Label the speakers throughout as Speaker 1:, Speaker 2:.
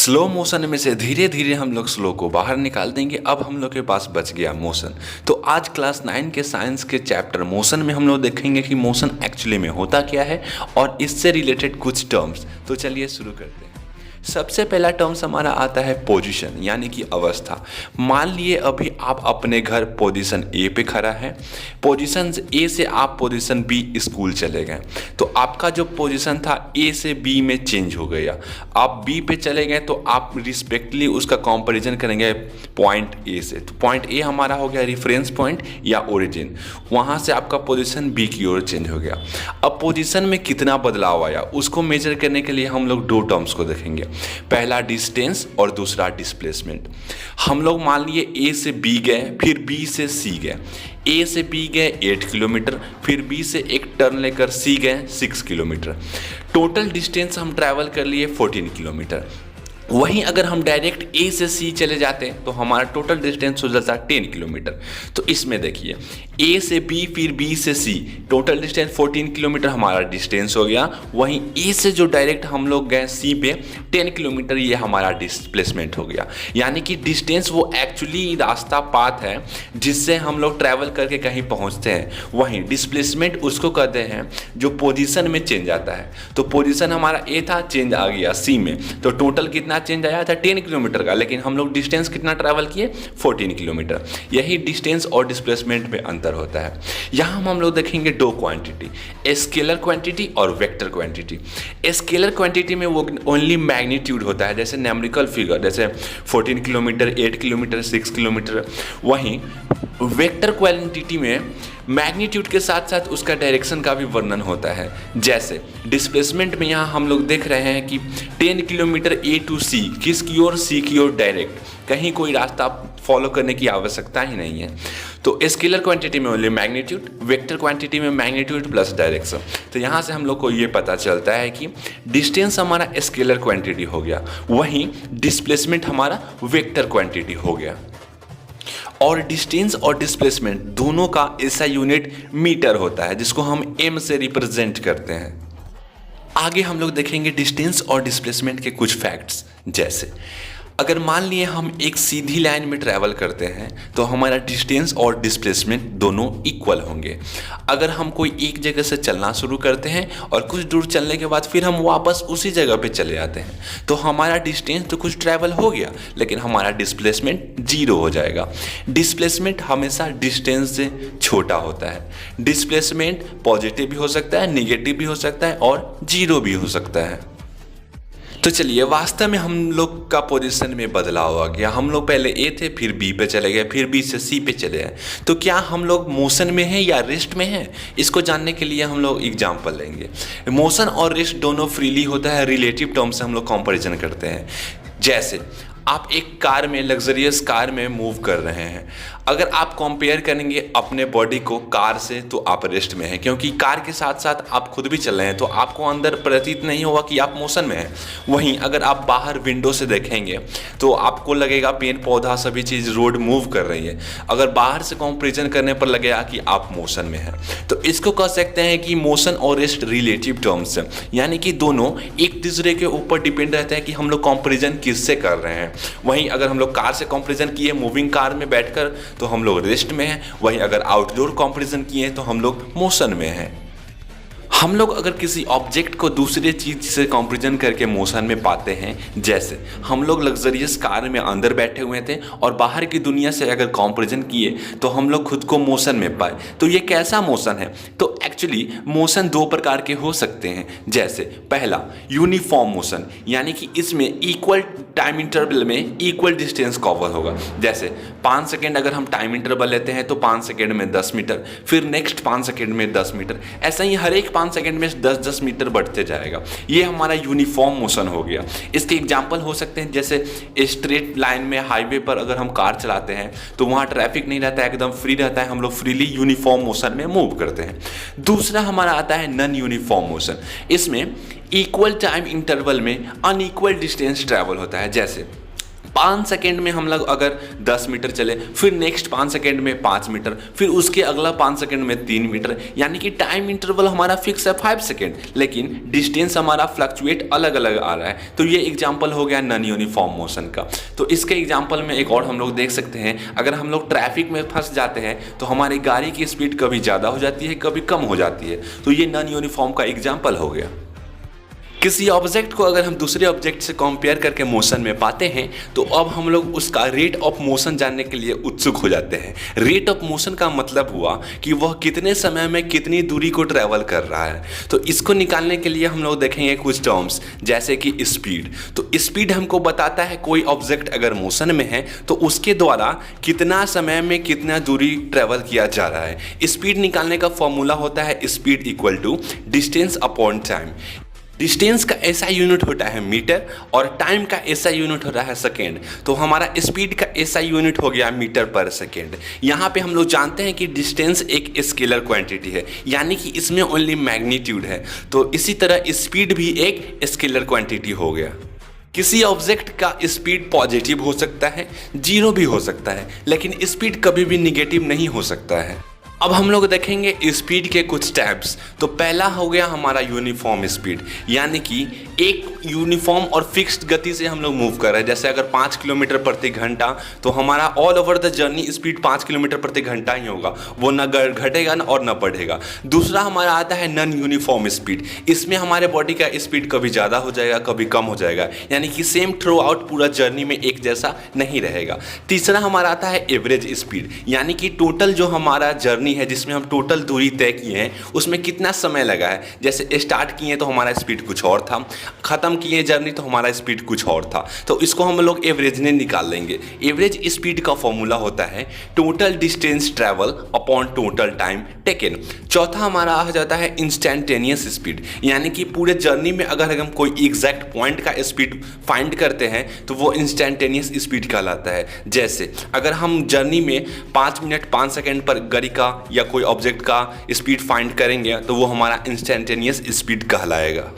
Speaker 1: Slow motion में से धीरे धीरे हम लोग स्लो को बाहर निकाल देंगे। अब हम लोग के पास बच गया मोशन। तो आज क्लास 9 के साइंस के चैप्टर मोशन में हम लोग देखेंगे कि मोशन एक्चुअली में होता क्या है और इससे रिलेटेड कुछ टर्म्स। तो चलिए शुरू करते हैं। सबसे पहला टर्म्स हमारा आता है पोजीशन, यानी कि अवस्था। मान लिए अभी आप अपने घर पोजीशन ए पे खड़ा है, पोजीशन ए से आप पोजीशन बी स्कूल चले गए, तो आपका जो पोजीशन था ए से बी में चेंज हो गया। आप बी पे चले गए तो आप रिस्पेक्टली उसका कंपैरिजन करेंगे पॉइंट ए से। तो पॉइंट ए हमारा हो गया रेफरेंस पॉइंट या ओरिजिन, वहाँ से आपका पोजीशन बी की ओर चेंज हो गया। अब पोजीशन में कितना बदलाव आया उसको मेजर करने के लिए हम लोग दो टर्म्स को देखेंगे। पहला डिस्टेंस और दूसरा डिस्प्लेसमेंट। हम लोग मान लिए ए से बी गए, फिर बी से सी गए। ए से बी गए 8 किलोमीटर, फिर बी से एक टर्न लेकर सी गए 6 किलोमीटर। टोटल डिस्टेंस हम ट्रैवल कर लिए 14 किलोमीटर। वहीं अगर हम डायरेक्ट ए से सी चले जाते तो हमारा टोटल डिस्टेंस हो जाता 10 किलोमीटर। तो इसमें देखिए ए से बी फिर बी से सी, टोटल डिस्टेंस 14 किलोमीटर हमारा डिस्टेंस हो गया। वहीं ए से जो डायरेक्ट हम लोग गए सी पे 10 किलोमीटर, ये हमारा डिस्प्लेसमेंट हो गया। यानी कि डिस्टेंस वो एक्चुअली रास्ता पाथ है जिससे हम लोग ट्रैवल करके कहीं पहुंचते हैं। वहीं डिस्प्लेसमेंट उसको कहते हैं जो पोजीशन में चेंज आता है। तो पोजीशन हमारा ए था, चेंज आ गया सी में, तो टोटल कितना चेंज आया था 10 किलोमीटर का, लेकिन हम लोग डिस्टेंस कितना ट्रैवल किए 14 किलोमीटर। यही डिस्टेंस और डिस्प्लेसमेंट में अंतर होता है। यहाँ हम लोग देखेंगे दो क्वांटिटी, स्केलर क्वांटिटी और वेक्टर क्वांटिटी। स्केलर क्वांटिटी में वो ओनली मैग्नीट्यूड होता है, जैसे न्यूमेरिकल फिगर, जैसे 14 किलोमीटर, 8 किलोमीटर, 6 किलोमीटर। वहीं वेक्टर क्वांटिटी में मैग्नीट्यूड के साथ साथ उसका डायरेक्शन का भी वर्णन होता है। जैसे डिस्प्लेसमेंट में यहाँ हम लोग देख रहे हैं कि 10 किलोमीटर ए टू सी, किसकी ओर, सी की ओर डायरेक्ट, कहीं कोई रास्ता फॉलो करने की आवश्यकता ही नहीं है। तो स्केलर क्वांटिटी में ओनली मैग्नीट्यूड, वेक्टर क्वांटिटी में मैग्नीट्यूड प्लस डायरेक्शन। तो यहाँ से हम लोग को ये पता चलता है कि डिस्टेंस हमारा स्केलर क्वांटिटी हो गया, वहीं डिस्प्लेसमेंट हमारा वेक्टर क्वांटिटी हो गया। और डिस्टेंस और डिस्प्लेसमेंट दोनों का ऐसा यूनिट मीटर होता है जिसको हम एम से रिप्रेजेंट करते हैं। आगे हम लोग देखेंगे डिस्टेंस और डिस्प्लेसमेंट के कुछ फैक्ट्स। जैसे अगर मान लिए हम एक सीधी लाइन में ट्रैवल करते हैं तो हमारा डिस्टेंस और डिस्प्लेसमेंट दोनों इक्वल होंगे। अगर हम कोई एक जगह से चलना शुरू करते हैं और कुछ दूर चलने के बाद फिर हम वापस उसी जगह पे चले आते हैं तो हमारा डिस्टेंस तो कुछ ट्रैवल हो गया, लेकिन हमारा डिस्प्लेसमेंट 0 हो जाएगा। डिस्प्लेसमेंट हमेशा डिस्टेंस से छोटा होता है। डिस्प्लेसमेंट पॉजिटिव भी हो सकता है, निगेटिव भी हो सकता है और 0 भी हो सकता है। तो चलिए, वास्तव में हम लोग का पोजीशन में बदलाव आ गया। हम लोग पहले ए थे, फिर बी पे चले गए, फिर बी से सी पे चले गए। तो क्या हम लोग मोशन में हैं या रेस्ट में हैं, इसको जानने के लिए हम लोग एग्जांपल लेंगे। मोशन और रेस्ट दोनों फ्रीली होता है, रिलेटिव टर्म से हम लोग कंपैरिजन करते हैं। जैसे आप एक कार में, लग्जरियस कार में मूव कर रहे हैं, अगर आप कंपेयर करेंगे अपने बॉडी को कार से तो आप रेस्ट में हैं, क्योंकि कार के साथ साथ आप खुद भी चल रहे हैं तो आपको अंदर प्रतीत नहीं होगा कि आप मोशन में हैं। वहीं अगर आप बाहर विंडो से देखेंगे तो आपको लगेगा पेड़ पौधा सभी चीज़ रोड मूव कर रही है। अगर बाहर से कंपेरिजन करने पर लगेगा कि आप मोशन में हैं। तो इसको कह सकते हैं कि मोशन और रेस्ट रिलेटिव टर्म्स है, यानी कि दोनों एक दूसरे के ऊपर डिपेंड रहते हैं कि हम लोग कंपेरिजन किससे कर रहे हैं। वहीं अगर हम लोग कार से कंपैरिजन किए मूविंग कार में बैठकर तो हम लोग रेस्ट में हैं। वहीं अगर आउटडोर कंपैरिजन किए तो हम लोग मोशन में हैं। हम लोग अगर किसी ऑब्जेक्ट को दूसरे चीज़ से कंपैरिजन करके मोशन में पाते हैं, जैसे हम लोग लग्जरियस कार में अंदर बैठे हुए थे और बाहर की दुनिया से अगर कंपैरिजन किए तो हम लोग खुद को मोशन में पाए, तो ये कैसा मोशन है? तो एक्चुअली मोशन दो प्रकार के हो सकते हैं। जैसे पहला यूनिफॉर्म मोशन, यानी कि इसमें इक्वल टाइम इंटरवल में इक्वल डिस्टेंस कवर होगा। जैसे 5 सेकेंड अगर हम टाइम इंटरवल लेते हैं तो 5 सेकेंड में 10 मीटर, फिर नेक्स्ट 5 सेकेंड में 10 मीटर, ऐसा ही हर एक 5 सेकेंड में 10-10 मीटर बढ़ते जाएगा। ये हमारा यूनिफॉर्म मोशन हो गया। इसके एग्जाम्पल हो सकते हैं जैसे स्ट्रेट लाइन में हाईवे पर अगर हम कार चलाते हैं तो वहाँ ट्रैफिक नहीं रहता है, एकदम फ्री रहता है, हम लोग फ्रीली यूनिफॉर्म मोशन में मूव करते हैं। दूसरा हमारा आता है नॉन यूनिफॉर्म मोशन। इसमें इक्वल टाइम इंटरवल में अनइक्वल डिस्टेंस ट्रैवल होता है। जैसे 5 सेकेंड में हम लोग अगर 10 मीटर चले, फिर नेक्स्ट 5 सेकेंड में 5 मीटर, फिर उसके अगला 5 सेकेंड में 3 मीटर, यानी कि टाइम इंटरवल हमारा फिक्स है 5 सेकेंड, लेकिन डिस्टेंस हमारा फ्लक्चुएट अलग अलग आ रहा है। तो ये एग्जांपल हो गया नॉन यूनिफॉर्म मोशन का। तो इसके एग्जांपल में एक और हम लोग देख सकते हैं, अगर हम लोग ट्रैफिक में फंस जाते हैं तो हमारी गाड़ी की स्पीड कभी ज़्यादा हो जाती है, कभी कम हो जाती है। तो ये नॉन यूनिफॉर्म का एग्जाम्पल हो गया। किसी ऑब्जेक्ट को अगर हम दूसरे ऑब्जेक्ट से कंपेयर करके मोशन में पाते हैं तो अब हम लोग उसका रेट ऑफ मोशन जानने के लिए उत्सुक हो जाते हैं। रेट ऑफ मोशन का मतलब हुआ कि वह कितने समय में कितनी दूरी को ट्रैवल कर रहा है। तो इसको निकालने के लिए हम लोग देखेंगे कुछ टर्म्स, जैसे कि स्पीड। तो स्पीड हमको बताता है कोई ऑब्जेक्ट अगर मोशन में है तो उसके द्वारा कितना समय में कितना दूरी ट्रैवल किया जा रहा है। स्पीड निकालने का फॉर्मूला होता है speed equal to distance upon time. Distance का ऐसा यूनिट होता है मीटर और टाइम का ऐसा यूनिट होता है सेकेंड। तो हमारा स्पीड का ऐसा यूनिट हो गया मीटर पर सेकेंड। यहाँ पे हम लोग जानते हैं कि डिस्टेंस एक स्केलर क्वांटिटी है, यानी कि इसमें ओनली मैग्नीट्यूड है। तो इसी तरह स्पीड भी एक स्केलर क्वांटिटी हो गया। किसी ऑब्जेक्ट का स्पीड पॉजिटिव हो सकता है, जीरो भी हो सकता है, लेकिन स्पीड कभी भी निगेटिव नहीं हो सकता है। अब हम लोग देखेंगे स्पीड के कुछ टाइप्स। तो पहला हो गया हमारा यूनिफॉर्म स्पीड, यानी कि एक यूनिफॉर्म और फिक्स्ड गति से हम लोग मूव कर रहे हैं। जैसे अगर 5 किलोमीटर प्रति घंटा, तो हमारा all over the journey speed 5 kilometre प्रति घंटा ही होगा, वो न घटेगा और न बढ़ेगा। दूसरा हमारा आता है नॉन यूनिफॉर्म स्पीड। इसमें हमारे बॉडी का स्पीड कभी ज़्यादा हो जाएगा, कभी कम हो जाएगा, यानी कि सेम थ्रू आउट पूरा जर्नी में एक जैसा नहीं रहेगा। तीसरा हमारा आता है एवरेज स्पीड, यानी कि टोटल जो हमारा जर्नी है जिसमें हम टोटल दूरी तय किए हैं उसमें कितना समय लगा है। जैसे स्टार्ट किए तो हमारा स्पीड कुछ और था, खत्म किए जर्नी तो हमारा स्पीड कुछ और था। तो इसको हम लोग एवरेज में निकाल लेंगे। एवरेज स्पीड का फॉर्मूला होता है total distance travel upon total time taken. चौथा हमारा आ जाता है इंस्टेंटेनियस स्पीड, यानी कि पूरे जर्नी में अगर हम कोई एग्जैक्ट पॉइंट का स्पीड फाइंड करते हैं तो वो इंस्टेंटेनियस स्पीड कहलाता है। जैसे अगर हम जर्नी में 5 मिनट 5 सेकेंड पर गाड़ी का या कोई ऑब्जेक्ट का स्पीड फाइंड करेंगे तो वो हमारा इंस्टेंटेनियस स्पीड कहलाएगा।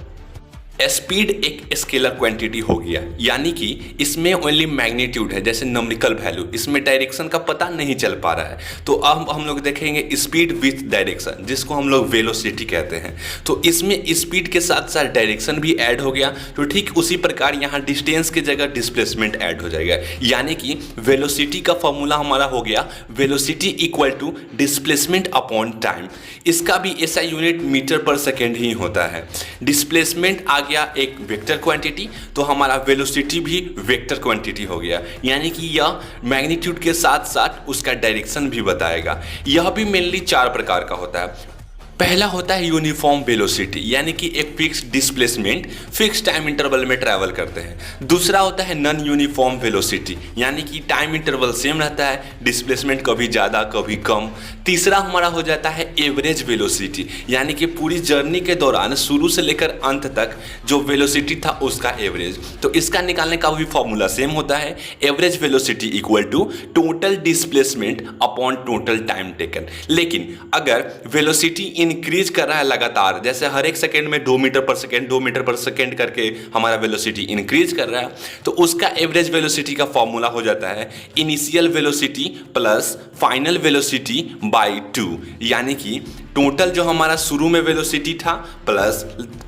Speaker 1: स्पीड एक स्केलर क्वांटिटी हो गया, यानी कि इसमें ओनली मैग्नीट्यूड है, जैसे न्यूमेरिकल वैल्यू, इसमें डायरेक्शन का पता नहीं चल पा रहा है। तो अब हम लोग देखेंगे स्पीड विथ डायरेक्शन, जिसको हम लोग वेलोसिटी कहते हैं। तो इसमें स्पीड के साथ साथ डायरेक्शन भी ऐड हो गया। तो ठीक उसी प्रकार यहाँ डिस्टेंस की जगह डिस्प्लेसमेंट ऐड हो जाएगा, यानी कि वेलोसिटी का फॉर्मूला हमारा हो गया velocity equal to displacement upon time. इसका भी ऐसा यूनिट मीटर पर सेकेंड ही होता है। डिस्प्लेसमेंट गया एक वेक्टर क्वांटिटी, तो हमारा वेलोसिटी भी वेक्टर क्वांटिटी हो गया, यानी कि यह मैग्नीट्यूड के साथ साथ उसका डायरेक्शन भी बताएगा। यह भी मेनली 4 प्रकार का होता है। पहला होता है यूनिफॉर्म वेलोसिटी, यानी कि एक fix displacement fix time interval में ट्रैवल करते हैं। दूसरा होता है नॉन यूनिफॉर्म वेलोसिटी, यानी कि टाइम इंटरवल सेम रहता है, डिस्प्लेसमेंट कभी ज़्यादा कभी कम। तीसरा हमारा हो जाता है एवरेज वेलोसिटी, यानी कि पूरी जर्नी के दौरान शुरू से लेकर अंत तक जो वेलोसिटी था उसका एवरेज। तो इसका निकालने का भी फॉर्मूला सेम होता है, average velocity equal to total displacement upon total time taken. लेकिन अगर वेलोसिटी इंक्रीज कर रहा है लगातार, जैसे हर एक सेकेंड में 2 metre per second 2 metre per second करके हमारा वेलोसिटी इंक्रीज कर रहा है, तो उसका एवरेज वेलोसिटी का फॉर्मूला हो जाता है initial velocity plus final velocity by 2, यानी कि टोटल जो हमारा शुरू में वेलोसिटी था प्लस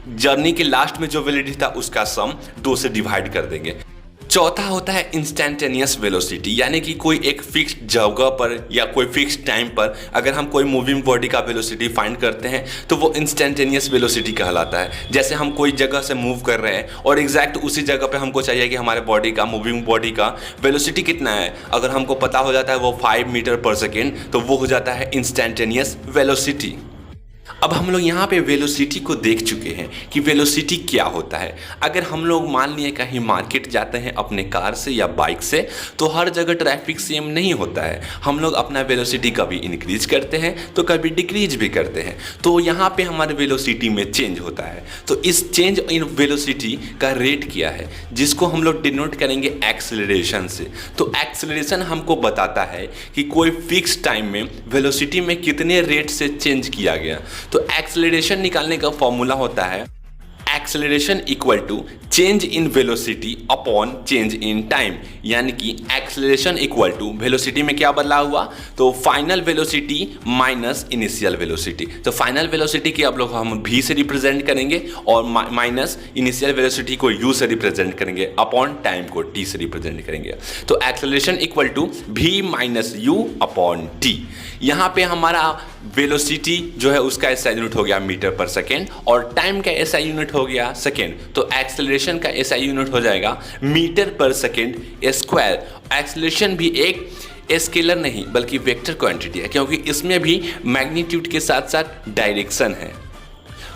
Speaker 1: जर्नी के लास्ट में जो वेलोसिटी था उसका सम 2 से डिवाइड कर देंगे। चौथा होता है इंस्टेंटेनियस वेलोसिटी, यानी कि कोई एक फिक्स्ड जगह पर या कोई फिक्स्ड टाइम पर अगर हम कोई मूविंग बॉडी का वेलोसिटी फाइंड करते हैं तो वो इंस्टेंटेनियस वेलोसिटी कहलाता है। जैसे हम कोई जगह से मूव कर रहे हैं और एग्जैक्ट उसी जगह पे हमको चाहिए कि हमारे बॉडी का मूविंग बॉडी का वेलोसिटी कितना है, अगर हमको पता हो जाता है वो 5 मीटर पर सेकेंड, तो वो हो जाता है इंस्टेंटेनियस वेलोसिटी। अब हम लोग यहाँ पे वेलोसिटी को देख चुके हैं कि वेलोसिटी क्या होता है। अगर हम लोग मान लिए कहीं मार्केट जाते हैं अपने कार से या बाइक से, तो हर जगह ट्रैफिक सेम नहीं होता है। हम लोग अपना वेलोसिटी कभी इंक्रीज करते हैं तो कभी डिक्रीज भी करते हैं। तो यहाँ पे हमारे वेलोसिटी में चेंज होता है। तो इस चेंज इन वेलोसिटी का रेट क्या है, जिसको हम लोग डिनोट करेंगे एक्सेलरेशन से। तो एक्सेलरेशन हमको बताता है कि कोई फिक्स टाइम में वेलोसिटी में कितने रेट से चेंज किया गया। तो एक्सेलरेशन निकालने का फॉर्मूला होता है acceleration equal to change in velocity upon change in time, यानी कि एक्सेलरेशन इक्वल टू वेलोसिटी में क्या बदलाव हुआ, तो final velocity minus initial velocity. तो फाइनल वेलोसिटी की आप लोग हम v से रिप्रेजेंट करेंगे और माइनस इनिशियल वेलोसिटी को u से रिप्रेजेंट करेंगे, अपॉन टाइम को t से रिप्रेजेंट करेंगे। तो acceleration equal to v minus u upon t। यहाँ पे हमारा वेलोसिटी जो है उसका SI यूनिट हो गया मीटर पर सेकेंड और टाइम का SI यूनिट हो गया सेकेंड। तो एक्सेलरेशन का SI यूनिट हो जाएगा metre per second square. Acceleration भी एक स्केलर नहीं बल्कि वेक्टर क्वांटिटी है, क्योंकि इसमें भी मैग्नीट्यूड के साथ साथ डायरेक्शन है।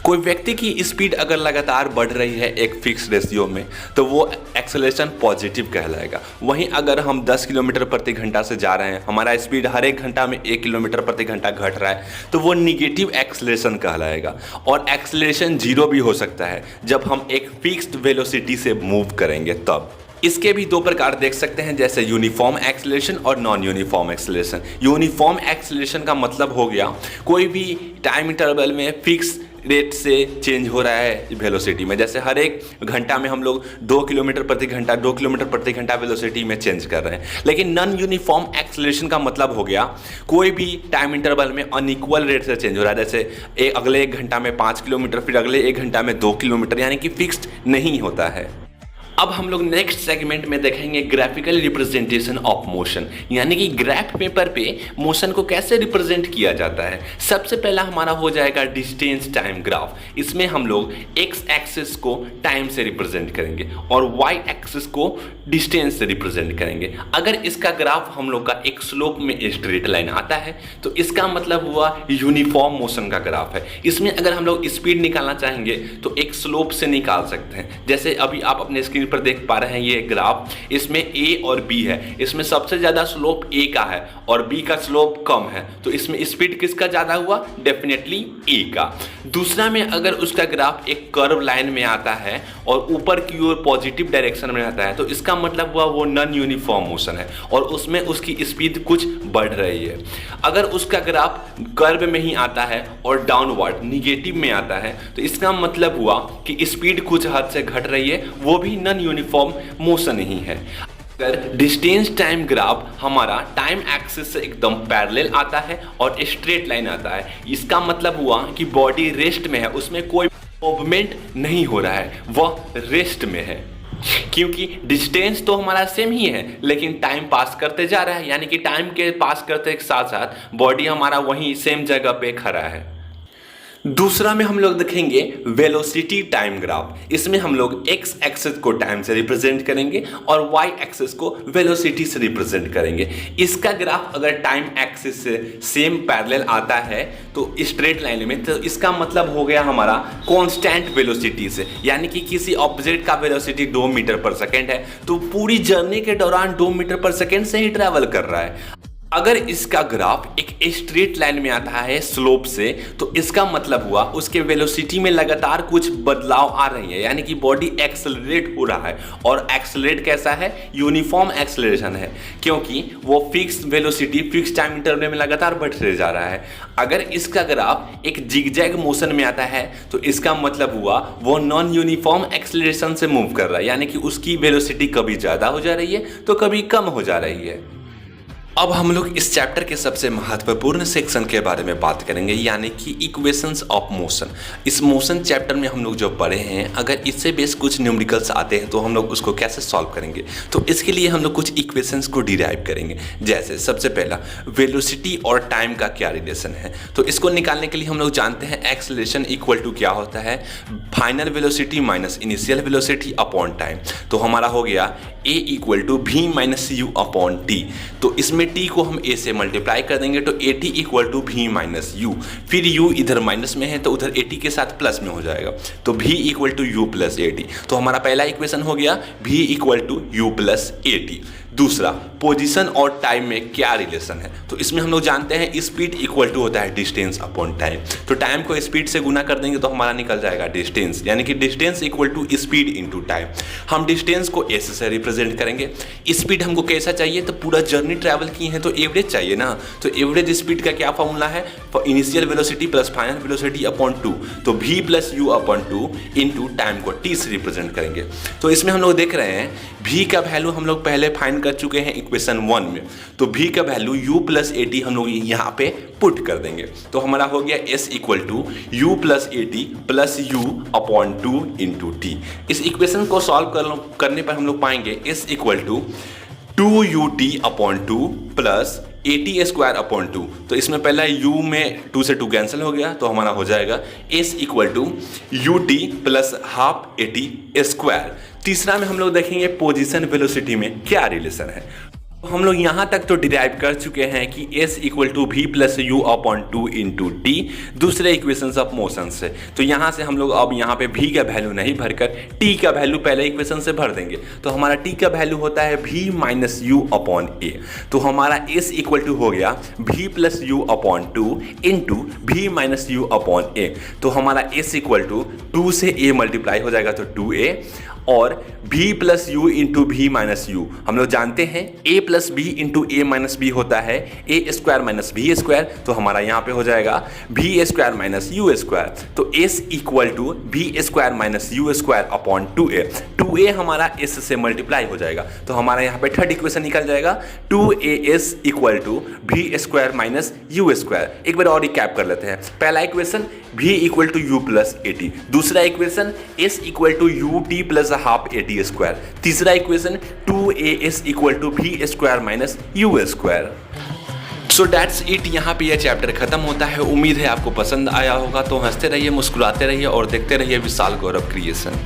Speaker 1: कोई व्यक्ति की स्पीड अगर लगातार बढ़ रही है एक फिक्स रेशियो में तो वो एक्सेलरेशन पॉजिटिव कहलाएगा। वहीं अगर हम 10 किलोमीटर प्रति घंटा से जा रहे हैं, हमारा स्पीड हर एक घंटा में 1 किलोमीटर प्रति घंटा घट रहा है, तो वो निगेटिव एक्सेलरेशन कहलाएगा। और एक्सेलरेशन जीरो भी हो सकता है जब हम एक फिक्स्ड वेलोसिटी से मूव करेंगे तब। इसके भी दो प्रकार देख सकते हैं, जैसे यूनिफॉर्म एक्सेलरेशन और non uniform acceleration. Uniform acceleration का मतलब हो गया कोई भी टाइम इंटरवल में फिक्स रेट से चेंज हो रहा है वेलोसिटी में, जैसे हर एक घंटा में हम लोग 2 किलोमीटर प्रति घंटा वेलोसिटी में चेंज कर रहे हैं। लेकिन नॉन यूनिफॉर्म एक्सेलरेशन का मतलब हो गया कोई भी टाइम इंटरवल में अनइक्वल रेट से चेंज हो रहा है, जैसे अगले एक घंटा में 5 किलोमीटर, फिर अगले एक घंटा में 2 किलोमीटर, यानी कि फिक्स्ड नहीं होता है। अब हम लोग नेक्स्ट सेगमेंट में देखेंगे ग्राफिकल रिप्रेजेंटेशन ऑफ मोशन, यानी कि ग्राफ पेपर पे मोशन को कैसे रिप्रेजेंट किया जाता है। सबसे पहला हमारा हो जाएगा डिस्टेंस टाइम ग्राफ। इसमें हम लोग एक्स एक्सिस को टाइम से रिप्रेजेंट करेंगे और वाई एक्सिस को डिस्टेंस से रिप्रेजेंट करेंगे। अगर इसका ग्राफ हम लोग का एक स्लोप में स्ट्रेट लाइन आता है तो इसका मतलब हुआ यूनिफॉर्म मोशन का ग्राफ है। इसमें अगर हम लोग स्पीड निकालना चाहेंगे तो एक स्लोप से निकाल सकते हैं। जैसे अभी आप अपने स्क्रीन पर देख पा रहे हैं ये ग्राफ, इसमें A और B है, इसमें सबसे ज्यादा स्लोप A का है और B का स्लोप कम है, तो इसमें स्पीड किसका ज्यादा हुआ, डेफिनेटली A का। दूसरा में अगर उसका ग्राफ एक कर्व लाइन में आता है और ऊपर की ओर पॉजिटिव डायरेक्शन में आता है तो इसका मतलब हुआ वो नॉन यूनिफॉर्म मोशन है और उसमें उसकी स्पीड कुछ बढ़ रही है। अगर उसका ग्राफ कर्व में ही आता है और डाउनवर्ड निगेटिव में आता है तो इसका मतलब हुआ कि स्पीड कुछ हद से घट रही है, वो भी नॉन यूनिफॉर्म मोशन ही है। अगर डिस्टेंस टाइम ग्राफ हमारा टाइम एक्सिस से एकदम पैरेलल आता है और स्ट्रेट लाइन आता है, इसका मतलब हुआ कि बॉडी रेस्ट में है, उसमें कोई मूवमेंट नहीं हो रहा है, वह रेस्ट में है। क्योंकि डिस्टेंस तो हमारा सेम ही है लेकिन टाइम पास करते जा रहा है, यानी कि टाइम के पास करते के साथ साथ बॉडी हमारा वहीं सेम जगह पे खड़ा है। दूसरा में हम लोग देखेंगे वेलोसिटी टाइम ग्राफ। इसमें हम लोग एक्स एक्सिस को टाइम से रिप्रेजेंट करेंगे और वाई एक्सिस को वेलोसिटी से रिप्रेजेंट करेंगे। इसका ग्राफ अगर टाइम एक्सिस से सेम पैरेलल आता है तो स्ट्रेट लाइन में, तो इसका मतलब हो गया हमारा कांस्टेंट वेलोसिटी से, यानी कि किसी ऑब्जेक्ट का वेलोसिटी 2 मीटर पर सेकेंड है तो पूरी जर्नी के दौरान 2 मीटर पर सेकेंड से ही ट्रैवल कर रहा है। अगर इसका ग्राफ एक स्ट्रेट लाइन में आता है स्लोप से तो इसका मतलब हुआ उसके वेलोसिटी में लगातार कुछ बदलाव आ रही है, यानी कि बॉडी एक्सेलरेट हो रहा है। और एक्सेलरेट कैसा है, यूनिफॉर्म एक्सेलरेशन है, क्योंकि वो fix velocity fix time interval में लगातार बढ़ते जा रहा है। अगर इसका ग्राफ एक जिगजैग मोशन में आता है तो इसका मतलब हुआ वो नॉन यूनिफॉर्म एक्सेलरेशन से मूव कर रहा है, यानी कि उसकी वेलोसिटी कभी ज़्यादा हो जा रही है तो कभी कम हो जा रही है। अब हम लोग इस चैप्टर के सबसे महत्वपूर्ण सेक्शन के बारे में बात करेंगे, यानी कि इक्वेशंस ऑफ मोशन। इस मोशन चैप्टर में हम लोग जो पढ़े हैं, अगर इससे बेस कुछ न्यूमेरिकल्स आते हैं तो हम लोग उसको कैसे सॉल्व करेंगे, तो इसके लिए हम लोग कुछ इक्वेशंस को डिराइव करेंगे। जैसे सबसे पहला वेलोसिटी और टाइम का क्या रिलेशन है, तो इसको निकालने के लिए हम लोग जानते हैं एक्सेलरेशन इक्वल टू क्या होता है, final velocity minus initial velocity upon time. तो हमारा हो गया a equal to v minus U upon T. तो इसमें t को हम a से मल्टीप्लाई कर देंगे तो at equal to v minus U, फिर u इधर माइनस में है तो उधर at के साथ प्लस में हो जाएगा, तो v equal to U plus at। तो हमारा पहला इक्वेशन हो गया v equal to U plus at। दूसरा, पोजीशन और टाइम में क्या रिलेशन है। तो इसमें हम लोग जानते हैं स्पीड इक्वल टू होता है डिस्टेंस अपॉन टाइम। तो टाइम को स्पीड से गुना कर देंगे तो हमारा निकल जाएगा डिस्टेंस, यानी कि distance equal to speed into time. हम डिस्टेंस को एस से रिप्रेजेंट करेंगे। स्पीड हमको कैसा चाहिए, तो पूरा जर्नी ट्रैवल की है तो एवरेज चाहिए ना। तो एवरेज स्पीड का क्या फॉर्मूला है, initial velocity plus final velocity upon 2। तो v plus U upon 2 into time को t से रिप्रेजेंट करेंगे। तो इसमें हम लोग देख रहे हैं v का वैल्यू हम लोग पहले फाइंड कर चुके हैं इक्वेशन 1 में। तो v का value u plus A T हम लोग यहाँ पे पुट कर देंगे। तो हमारा हो गया s equal to U plus A T plus U upon 2 into T. इस इक्वेशन को सॉल्व करने पर हम लोग पाएंगे s equal to 2ut upon 2 plus A T square upon 2। तो इसमें पहला u में 2 से 2 कैंसिल हो गया, तो हमारा हो जाएगा s equal to U T plus half A T square. तीसरा में हम लोग देखेंगे पोजीशन वेलोसिटी में क्या रिलेशन है। हम लोग यहाँ तक तो डिराइव कर चुके हैं कि s equal to V plus U upon 2 into T, दूसरे इक्वेशन ऑफ मोशन से। तो यहाँ से हम लोग अब यहाँ पे v का वैल्यू नहीं भरकर t का वैल्यू पहले इक्वेशन से भर देंगे। तो हमारा t का वैल्यू होता है v minus U upon A. तो हमारा s इक्वल टू हो गया v plus U upon 2 into V minus U upon A. तो हमारा s इक्वल टू 2 से a मल्टीप्लाई हो जाएगा तो 2a, और v plus U into V minus U हम लोग जानते हैं a plus B into A minus B होता है A square minus B square. तो हमारा यहाँ पे हो जाएगा V square minus U square. तो s equal to V square minus U square upon 2a हमारा s से मल्टीप्लाई हो जाएगा। तो हमारा यहाँ पे थर्ड इक्वेशन निकल जाएगा 2as equal to V square minus U square. एक बार और रिकैप कर लेते हैं। पहला equation v equal to U plus A T, दूसरा equation s equal to U T plus half A T square, तीसरा equation 2as equal to V square minus U square. So that's it. यहाँ पे यह chapter खत्म होता है। उम्मीद है आपको पसंद आया होगा। तो हंसते रहिए, मुस्कुराते रहिए और देखते रहिए विशाल गौरव क्रिएशन।